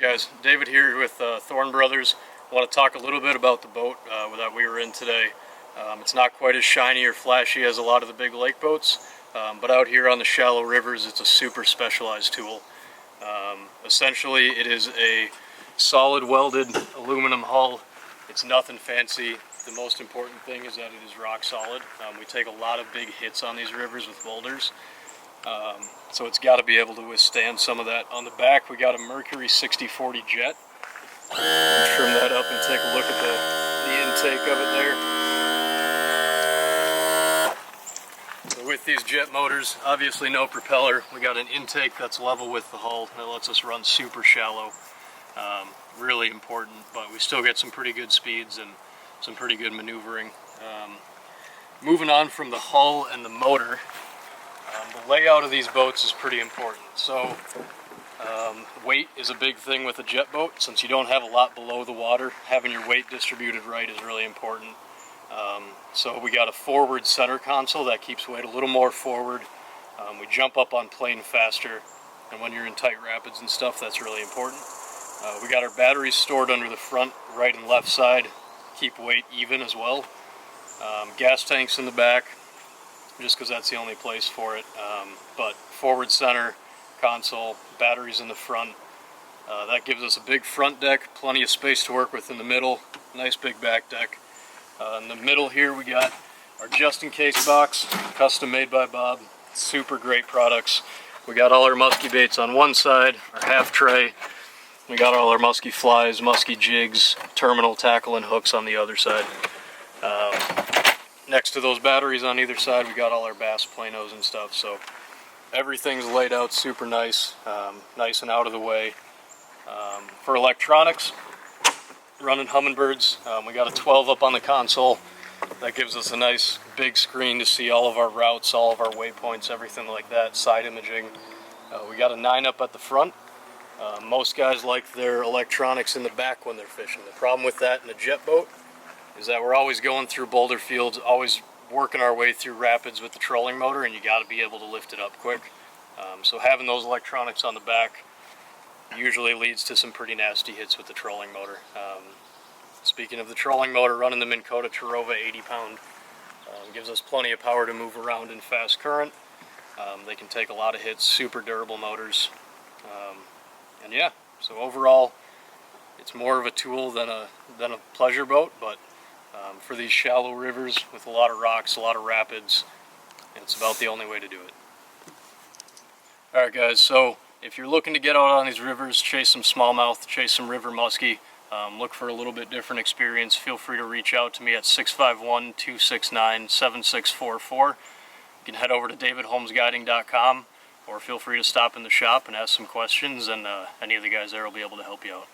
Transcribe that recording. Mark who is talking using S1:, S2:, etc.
S1: Alright guys, David here with Thorne Bros. I want to talk a little bit about the boat that we were in today. It's not quite as shiny or flashy as a lot of the big lake boats, but out here on the shallow rivers it's a super specialized tool. Essentially it is a solid welded aluminum hull. It's nothing fancy. The most important thing is that it is rock solid. We take a lot of big hits on these rivers with boulders. So it's got to be able to withstand some of that. On the back we got a Mercury 6040 jet. Trim that up and take a look at the intake of it there. So with these jet motors, obviously no propeller, we got an intake that's level with the hull that lets us run super shallow. Really important, but we still get some pretty good speeds and some pretty good maneuvering. Moving on from the hull and the motor, the layout of these boats is pretty important. So weight is a big thing with a jet boat. Since you don't have a lot below the water, having your weight distributed right is really important. So we got a forward center console that keeps weight a little more forward. We jump up on plane faster, and when you're in tight rapids and stuff, that's really important. We got our batteries stored under the front, right and left side, keep weight even as well. Gas tanks in the back, just because that's the only place for it. But forward center console, batteries in the front. That gives us a big front deck, plenty of space to work with in the middle, nice big back deck. In the middle here we got our just-in-case box, custom made by Bob. Super great products. We got all our musky baits on one side, our half tray. We got all our musky flies, musky jigs, terminal tackle and hooks on the other side. Next to those batteries on either side, we got all our bass planos and stuff. So everything's laid out super nice, nice and out of the way. For electronics, running Humminbirds. We got a 12 up on the console. That gives us a nice big screen to see all of our routes, all of our waypoints, everything like that, side imaging. We got a 9 up at the front. Most guys like their electronics in the back when they're fishing. The problem with that in a jet boat is that we're always going through boulder fields, always working our way through rapids with the trolling motor, and you got to be able to lift it up quick. So having those electronics on the back usually leads to some pretty nasty hits with the trolling motor. Speaking of the trolling motor, running the Minn Kota Terova 80-pound gives us plenty of power to move around in fast current. They can take a lot of hits, super durable motors. And yeah, so overall, it's more of a tool than a pleasure boat, but for these shallow rivers with a lot of rocks, a lot of rapids, it's about the only way to do it. Alright guys, so if you're looking to get out on these rivers, chase some smallmouth, chase some river muskie, look for a little bit different experience, feel free to reach out to me at 651-269-7644. You can head over to davidholmesguiding.com, or feel free to stop in the shop and ask some questions, and any of the guys there will be able to help you out.